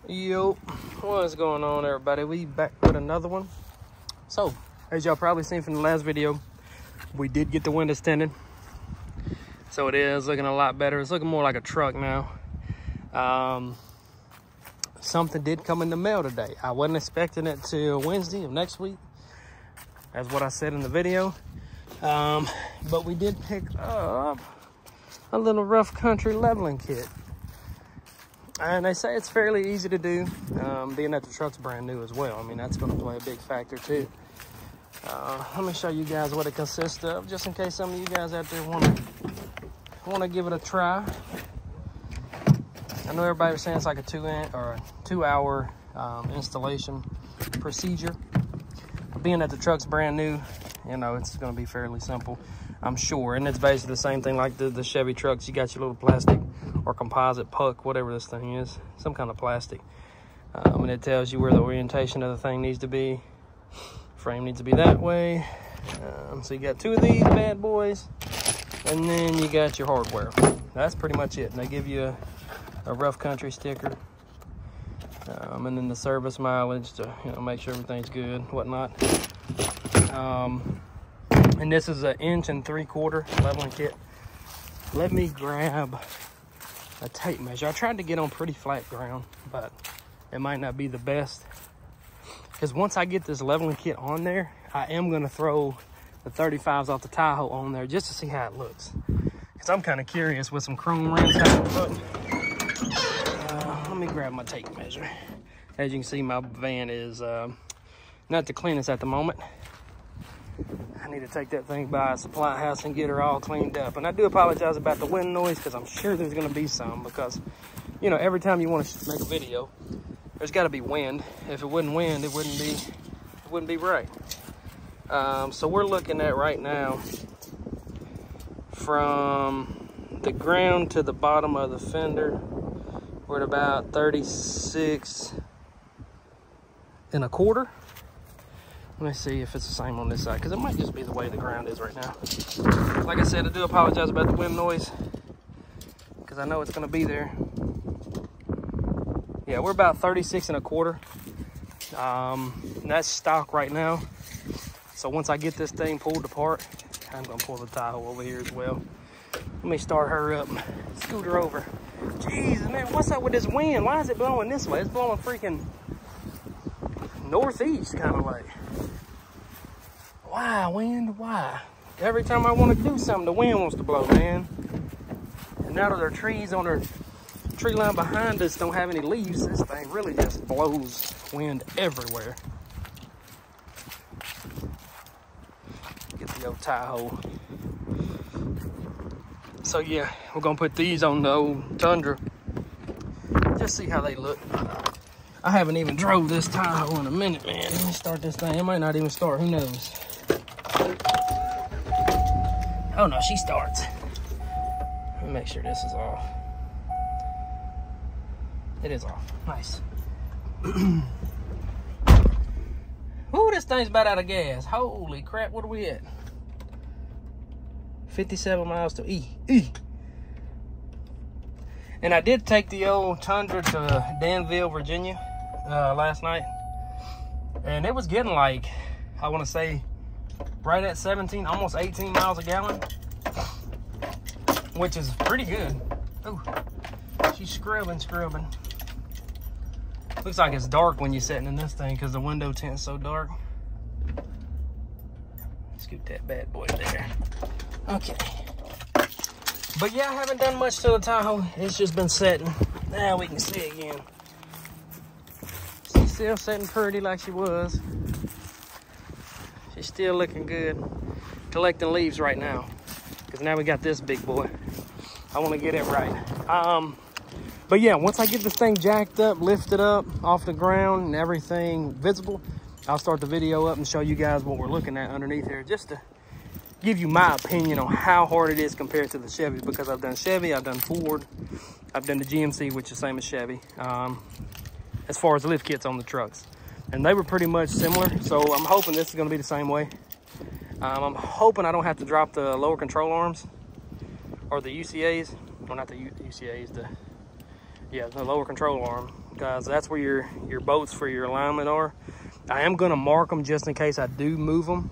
Yo, what's going on, everybody? We back with another one. So, as y'all probably seen from the last video, we did get the windows tinted. So it is looking a lot better. It's looking more like a truck now. Something did come in the mail today. I wasn't expecting it till Wednesday of next week. That's what I said in the video. But we did pick up a little rough country leveling kit. And they say it's fairly easy to do, being that the truck's brand new as well. I mean, that's gonna play a big factor too. Let me show you guys what it consists of, just in case some of you guys out there wanna give it a try. I know everybody was saying it's like a 2 hour installation procedure. Being that the truck's brand new, you know, it's gonna be fairly simple, I'm sure. And it's basically the same thing like the Chevy trucks. You got your little plastic or composite puck, whatever this thing is, some kind of plastic. And it tells you where the orientation of the thing needs to be. Frame needs to be that way. So you got two of these bad boys, and then you got your hardware. That's pretty much it. And they give you a rough country sticker, and then the service mileage to, you know, make sure everything's good, whatnot. And this is an 1 3/4 leveling kit. Let me grab a tape measure. I tried to get on pretty flat ground, but it might not be the best, because once I get this leveling kit on there, I am going to throw the 35s off the Tahoe on there just to see how it looks, because I'm kind of curious with some chrome rims how it looks. Let me grab my tape measure. As you can see, my van is not the cleanest at the moment. I need to take that thing by a supply house and get her all cleaned up. And I do apologize about the wind noise, because I'm sure there's going to be some, because, you know, every time you want to make a video, there's got to be wind. If it wouldn't wind, it wouldn't be right. So we're looking at right now, from the ground to the bottom of the fender, we're at about 36 1/4. Let me see if it's the same on this side, because it might just be the way the ground is right now. Like I said, I do apologize about the wind noise, because I know it's going to be there. Yeah, we're about 36 1/4. And that's stock right now. So once I get this thing pulled apart, I'm going to pull the Tahoe over here as well. Let me start her up, scoot her over. Jeez, man, what's up with this wind? Why is it blowing this way? It's blowing freaking northeast kind of way. Why, wind? Why? Every time I want to do something, the wind wants to blow, man. And now that our trees on our tree line behind us don't have any leaves, this thing really just blows wind everywhere. Get the old Tahoe. So yeah, we're gonna put these on the old Tundra. Just see how they look. I haven't even drove this Tahoe in a minute, man. Let me start this thing. It might not even start, who knows? Oh no, she starts. Let me make sure this is off. It is off, nice. Ooh, this thing's about out of gas. Holy crap, what are we at? 57 miles to E. And I did take the old Tundra to Danville, Virginia last night. And it was getting like, I want to say, right at 17, almost 18 miles a gallon. Which is pretty good. Ooh, she's scrubbing. Looks like it's dark when you're sitting in this thing, because the window tint's so dark. Scoot that bad boy there. Okay. But yeah, I haven't done much to the Tahoe. It's just been setting. Now we can see again. She's still setting pretty like she was. She's still looking good. Collecting leaves right now, because now we got this big boy. I want to get it right. But yeah, once I get this thing jacked up, lifted up off the ground and everything visible, I'll start the video up and show you guys what we're looking at underneath here, just to give you my opinion on how hard it is compared to the Chevy, because I've done Chevy, I've done Ford, I've done the GMC, which is the same as Chevy, as far as lift kits on the trucks. And they were pretty much similar, so I'm hoping this is going to be the same way. I'm hoping I don't have to drop the lower control arms, or the UCAs, well, not the UCAs, the lower control arm, because that's where your bolts for your alignment are. I am gonna mark them just in case I do move them.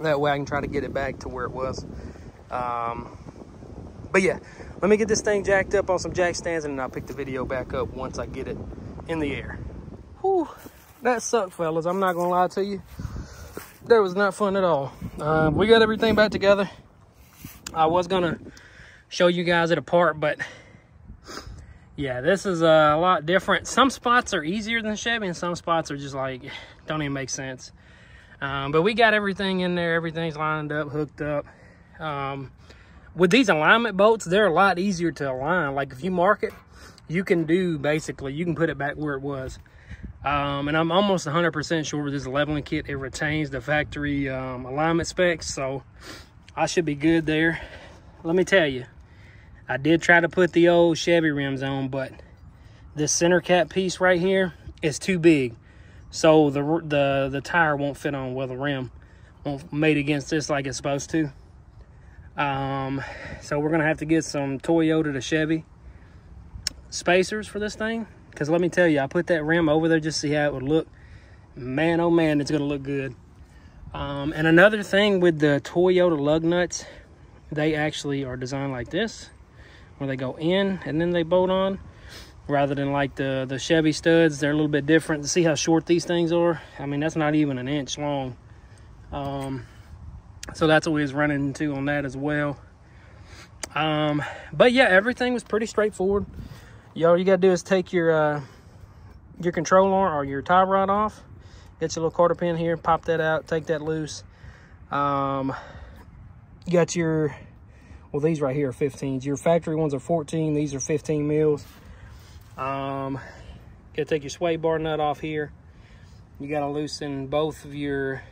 That way I can try to get it back to where it was. But yeah, let me get this thing jacked up on some jack stands, and then I'll pick the video back up once I get it in the air. Whew, that sucked, fellas. I'm not gonna lie to you. That was not fun at all. We got everything back together. I was gonna show you guys it apart, but yeah, this is a lot different. Some spots are easier than Chevy, and some spots are just like, don't even make sense. But we got everything in there. Everything's lined up, hooked up. With these alignment bolts, they're a lot easier to align. Like if you mark it, you can put it back where it was. And I'm almost 100% sure with this leveling kit, it retains the factory alignment specs. So I should be good there. Let me tell you, I did try to put the old Chevy rims on, but this center cap piece right here is too big. So the tire won't fit on, well, the rim won't mate against this like it's supposed to. So we're gonna have to get some Toyota to Chevy spacers for this thing, because let me tell you, I put that rim over there just to see how it would look. Man, oh man, it's gonna look good. And another thing with the Toyota lug nuts, they actually are designed like this, where they go in and then they bolt on, rather than like the Chevy studs. They're a little bit different. To see how short these things are, I mean, that's not even an inch long. So that's what we was running into on that as well. But yeah, everything was pretty straightforward. All you gotta do is take your control arm or your tie rod off. Get your little quarter pin here, pop that out, take that loose. You got your, well, these right here are 15s. Your factory ones are 14. These are 15 mils. Gotta take your sway bar nut off here. You gotta loosen both of your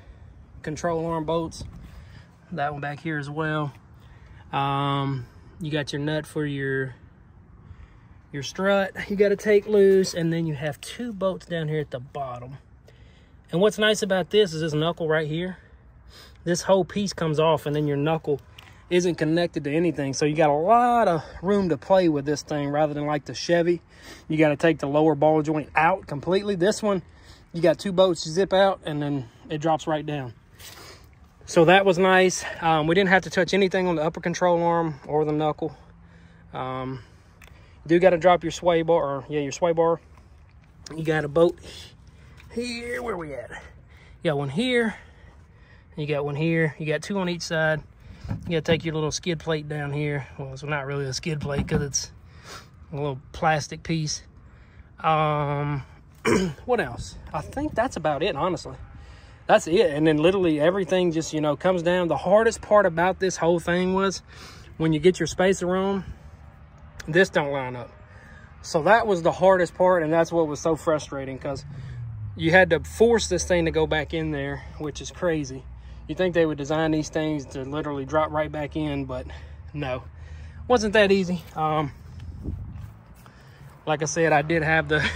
control arm bolts. That one back here as well. You got your nut for your strut. You got to take loose, and then you have two bolts down here at the bottom. And what's nice about this is this knuckle right here. This whole piece comes off, and then your knuckle isn't connected to anything. So you got a lot of room to play with this thing, rather than like the Chevy. You got to take the lower ball joint out completely. This one, you got two bolts, you zip out, and then it drops right down. So that was nice. We didn't have to touch anything on the upper control arm or the knuckle. You do got to drop your sway bar, or yeah, your sway bar. You got a bolt here. Where we at? You got one here. You got one here. You got two on each side. You got to take your little skid plate down here. Well, it's not really a skid plate because it's a little plastic piece. What else? I think that's about it, honestly. That's it. And then literally everything just, you know, comes down. The hardest part about this whole thing was when you get your spacer on, this don't line up. So that was the hardest part, and that's what was so frustrating, because you had to force this thing to go back in there, which is crazy. You think they would design these things to literally drop right back in, but no, wasn't that easy. Like I said, I did have the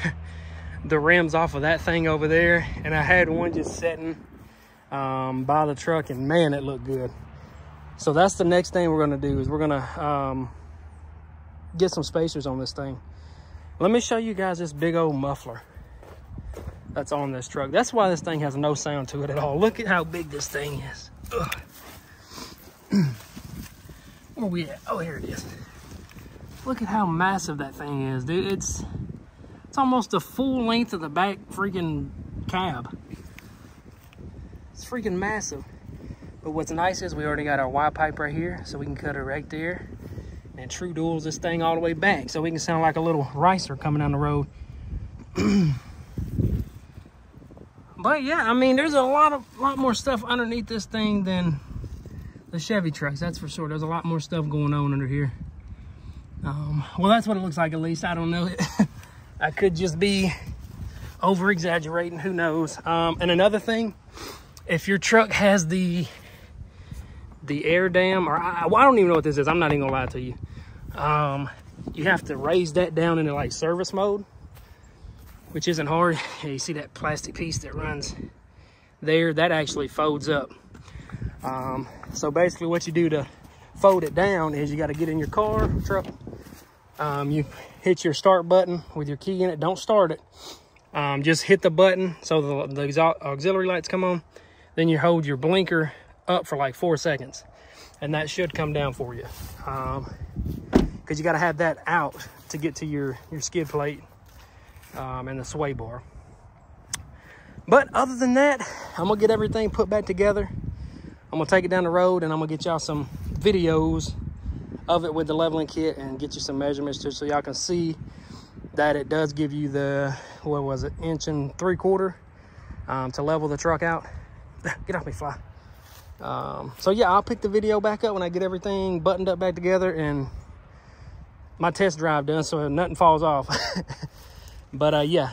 the rims off of that thing over there, and I had one just sitting by the truck, and man, it looked good. So that's the next thing we're going to do, is we're going to get some spacers on this thing. Let me show you guys this big old muffler that's on this truck. That's why this thing has no sound to it at all. Look at how big this thing is. Where we at? Oh, here it is. Look at how massive that thing is, dude. It's almost the full length of the back freaking cab. It's freaking massive. But what's nice is we already got our Y pipe right here, so we can cut it right there and true duels this thing all the way back, so we can sound like a little ricer coming down the road. But yeah, I mean, there's a lot more stuff underneath this thing than the Chevy trucks, that's for sure. There's a lot more stuff going on under here. Well, that's what it looks like, at least. I don't know. I could just be over exaggerating, who knows. And another thing, if your truck has the air dam, or I don't even know what this is, I'm not even gonna lie to you. You have to raise that down into like service mode, which isn't hard. Yeah, you see that plastic piece that runs there, that actually folds up. So basically what you do to fold it down is you got to get in your car, truck, You hit your start button with your key in it. Don't start it. Just hit the button so the auxiliary lights come on. Then you hold your blinker up for like 4 seconds, and that should come down for you. Because you got to have that out to get to your skid plate and the sway bar. But other than that, I'm gonna get everything put back together. I'm gonna take it down the road, and I'm gonna get y'all some videos of it with the leveling kit and get you some measurements just so y'all can see that it does give you the, what was it, 1 3/4 to level the truck out. Get off me, fly. So yeah, I'll pick the video back up when I get everything buttoned up back together and my test drive done so nothing falls off. But yeah,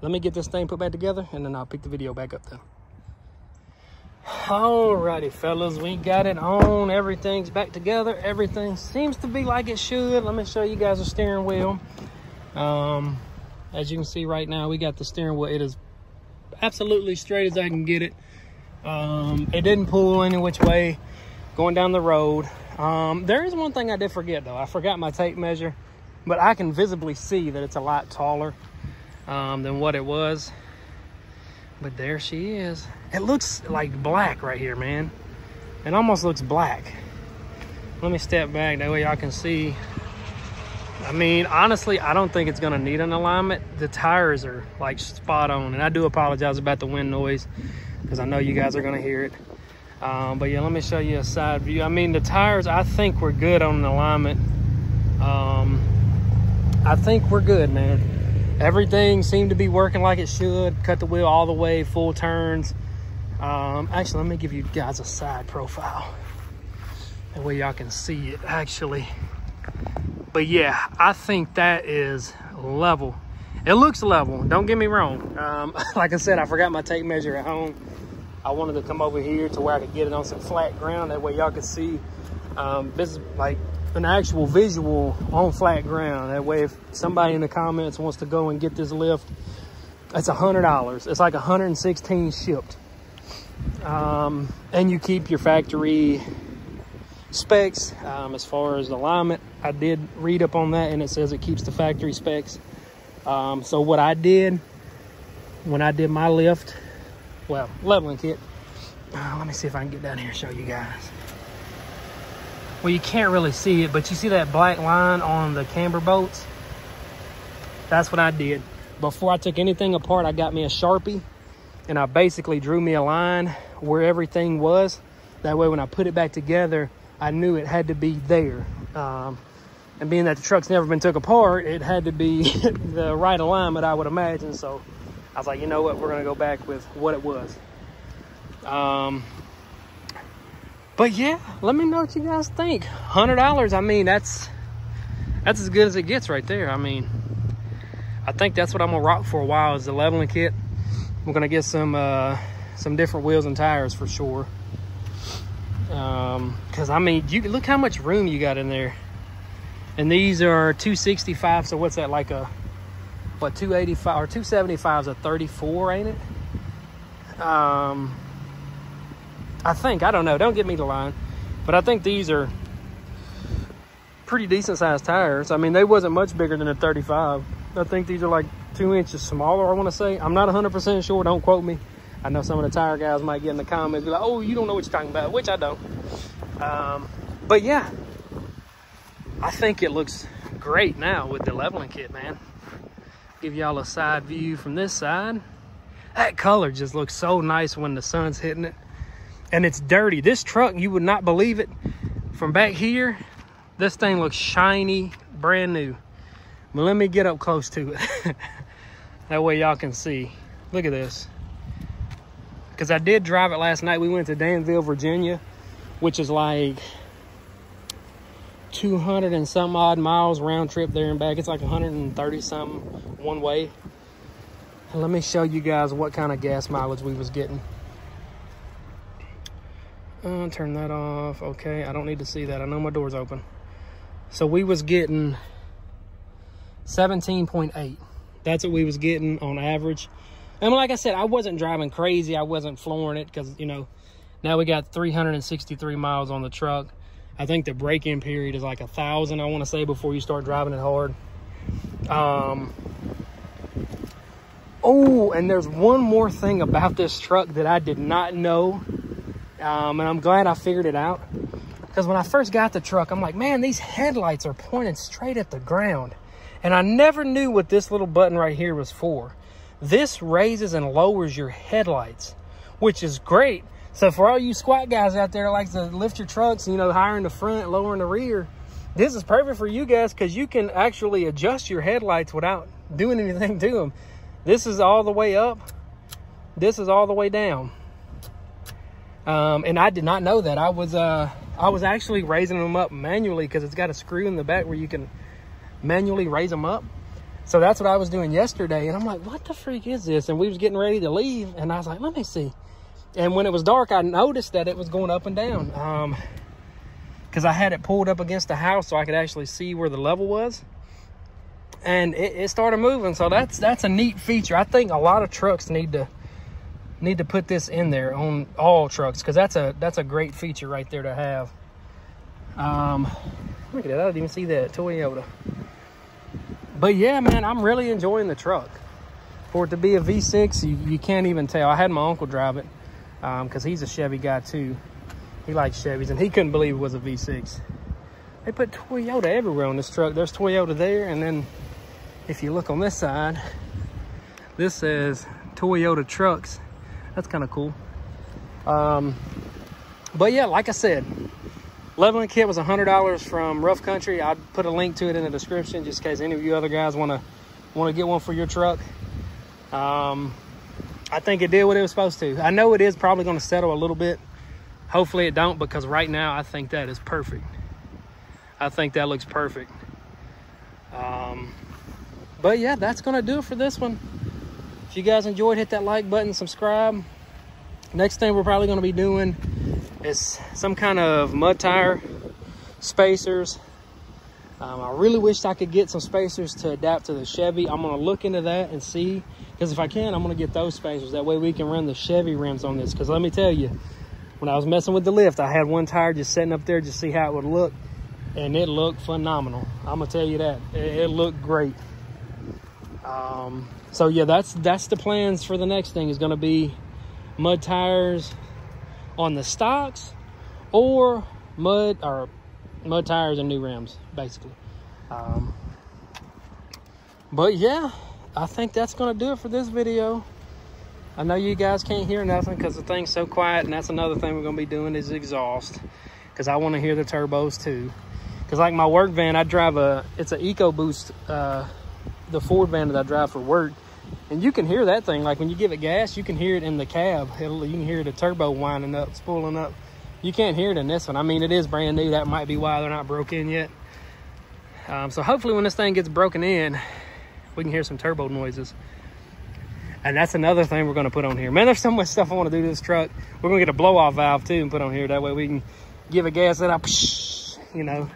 let me get this thing put back together and then I'll pick the video back up then. Alrighty, fellas, we got it on. Everything's back together. Everything seems to be like it should. Let me show you guys the steering wheel. As you can see right now, we got the steering wheel. It is absolutely straight as I can get it. It didn't pull any which way going down the road. There is one thing I did forget though. I forgot my tape measure, but I can visibly see that it's a lot taller than what it was. But there she is. It looks like black right here, man. It almost looks black. Let me step back, that way y'all can see. I mean, honestly, I don't think it's gonna need an alignment. The tires are like spot on, and I do apologize about the wind noise because I know you guys are gonna hear it. But yeah, let me show you a side view. I mean, the tires, I think we're good on the alignment. I think we're good, man. Everything seemed to be working like it should. Cut the wheel all the way, full turns. Actually, let me give you guys a side profile. That way y'all can see it, actually. But yeah, I think that is level. It looks level, don't get me wrong. Like I said, I forgot my tape measure at home. I wanted to come over here to where I could get it on some flat ground. That way y'all could see this is like an actual visual on flat ground. That way if somebody in the comments wants to go and get this lift, it's $100. It's like 116 shipped. And you keep your factory specs. As far as alignment, I did read up on that and it says it keeps the factory specs. So what I did when I did my lift, well, leveling kit, let me see if I can get down here and show you guys. Well, you can't really see it, but you see that black line on the camber bolts? That's what I did. Before I took anything apart, I got me a Sharpie and I basically drew me a line where everything was. That way when I put it back together, I knew it had to be there. And being that the truck's never been took apart, it had to be the right alignment, I would imagine. So I was like, you know what, we're gonna go back with what it was. But yeah, let me know what you guys think. $100, I mean, that's as good as it gets right there. I mean, I think that's what I'm gonna rock for a while is the leveling kit. We're gonna get some different wheels and tires for sure. Cause I mean, you look how much room you got in there. And these are 265, so what's that, like a, what, 285 or 275 is a 34, ain't it? I think, I don't know, don't get me the line, but I think these are pretty decent sized tires. I mean, they wasn't much bigger than a 35. I think these are like 2 inches smaller, I want to say. I'm not 100% sure, don't quote me. I know some of the tire guys might get in the comments, be like, oh, you don't know what you're talking about, which I don't. But yeah, I think it looks great now with the leveling kit, man. Give y'all a side view from this side. That color just looks so nice when the sun's hitting it. And it's dirty. This truck, you would not believe it. From back here, this thing looks shiny, brand new. But let me get up close to it. That way y'all can see. Look at this. Because I did drive it last night. We went to Danville, Virginia, which is like 200 and some odd miles round trip there and back. It's like 130 something one way. And let me show you guys what kind of gas mileage we was getting. Turn that off. Okay, I don't need to see that. I know my door's open. So we was getting 17.8. That's what we was getting on average. And like I said, I wasn't driving crazy. I wasn't flooring it because, you know, now we got 363 miles on the truck. I think the break-in period is like 1,000, I want to say, before you start driving it hard. Oh, and there's one more thing about this truck that I did not know, and I'm glad I figured it out. Because when I first got the truck, I'm like, man, these headlights are pointed straight at the ground. And I never knew what this little button right here was for. This raises and lowers your headlights, which is great. So for all you squat guys out there that like to lift your trucks, you know, higher in the front, lower in the rear, this is perfect for you guys because you can actually adjust your headlights without doing anything to them. This is all the way up. This is all the way down. And I did not know that. I was actually raising them up manually because it's got a screw in the back where you can manually raise them up. So that's what I was doing yesterday. And I'm like, what the freak is this? And we was getting ready to leave. And I was like, let me see. And when it was dark, I noticed that it was going up and down. Because I had it pulled up against the house so I could actually see where the level was. And it started moving. So that's a neat feature. I think a lot of trucks need to put this in there on all trucks, because that's a great feature right there to have. Look at that, I didn't even see that Toyota. But yeah, man, I'm really enjoying the truck. For it to be a V6, you can't even tell. I had my uncle drive it because he's a Chevy guy too. He likes Chevys, and he couldn't believe it was a V6. They put Toyota everywhere on this truck. There's Toyota there, and then if you look on this side, this says Toyota Trucks. That's kind of cool. But yeah, like I said, leveling kit was $100 from Rough Country. I'd put a link to it in the description just in case any of you other guys want to get one for your truck. I think it did what it was supposed to. I know it is probably going to settle a little bit. Hopefully it don't, because right now I think that is perfect. I think that looks perfect. But yeah, that's going to do it for this one. If you guys enjoyed, hit that like button, subscribe. Next thing we're probably going to be doing is some kind of mud tire spacers. I really wished I could get some spacers to adapt to the Chevy. I'm going to look into that and see, because if I can, I'm going to get those spacers. That way we can run the Chevy rims on this. Because let me tell you, when I was messing with the lift, I had one tire just sitting up there just to see how it would look, and it looked phenomenal. I'm going to tell you that. It looked great. So yeah, that's the plans for the next thing. Is going to be mud tires on the stocks, or mud tires and new rims, basically. But yeah, I think that's going to do it for this video. I know you guys can't hear nothing because the thing's so quiet, and that's another thing we're going to be doing is exhaust, because I want to hear the turbos too. Because like my work van, I drive it's an EcoBoost, the Ford van that I drive for work. And you can hear that thing. Like when you give it gas, you can hear it in the cab. You can hear the turbo winding up, spooling up. You can't hear it in this one. I mean, it is brand new. That might be why they're not broke in yet. So hopefully when this thing gets broken in, we can hear some turbo noises. And that's another thing we're going to put on here. Man, there's so much stuff I want to do to this truck. We're going to get a blow-off valve too and put on here. That way we can give it gas and you know.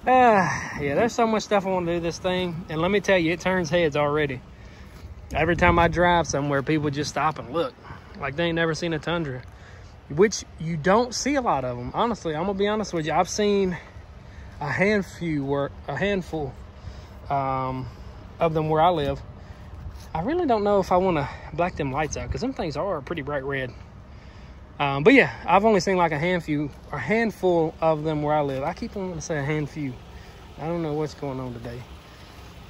Yeah, there's so much stuff I want to do this thing. And let me tell you, it turns heads already. Every time I drive somewhere, people just stop and look like they ain't never seen a Tundra, which you don't see a lot of them. Honestly, I'm gonna be honest with you. I've seen a handful of them where I live. I really don't know if I want to black them lights out, because them things are pretty bright red. But yeah, I've only seen like a handful of them where I live. I keep wanting to say a handful. I don't know what's going on today.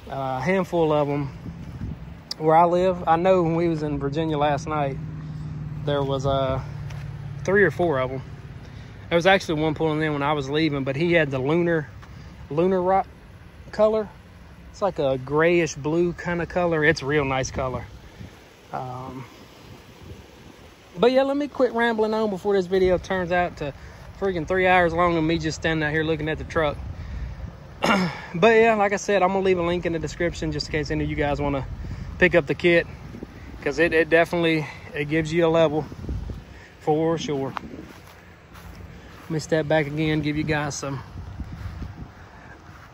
A handful of them where I live. I know when we was in Virginia last night, there was 3 or 4 of them. There was actually one pulling in when I was leaving, but he had the lunar rock color. It's like a grayish blue kind of color. It's a real nice color. But yeah, let me quit rambling on before this video turns out to freaking 3 hours long of me just standing out here looking at the truck. But yeah, like I said, I'm gonna leave a link in the description just in case any of you guys want to pick up the kit, because it definitely gives you a level for sure. Let me step back again, give you guys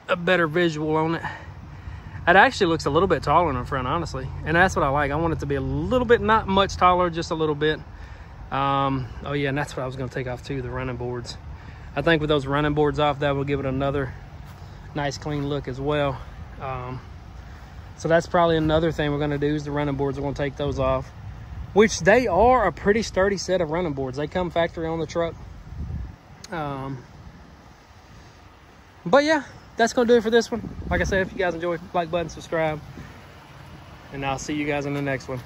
a better visual on it. It actually looks a little bit taller in the front, honestly. And that's what I like. I want it to be a little bit, not much taller, just a little bit. Oh yeah, and that's what I was gonna take off too, the running boards. I think with those running boards off, that will give it another nice clean look as well. So that's probably another thing we're going to do is the running boards. We're going to take those off, which they are a pretty sturdy set of running boards. They come factory on the truck. But yeah, that's going to do it for this one. Like I said, if you guys enjoyed, like button, subscribe, and I'll see you guys in the next one.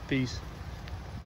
Peace.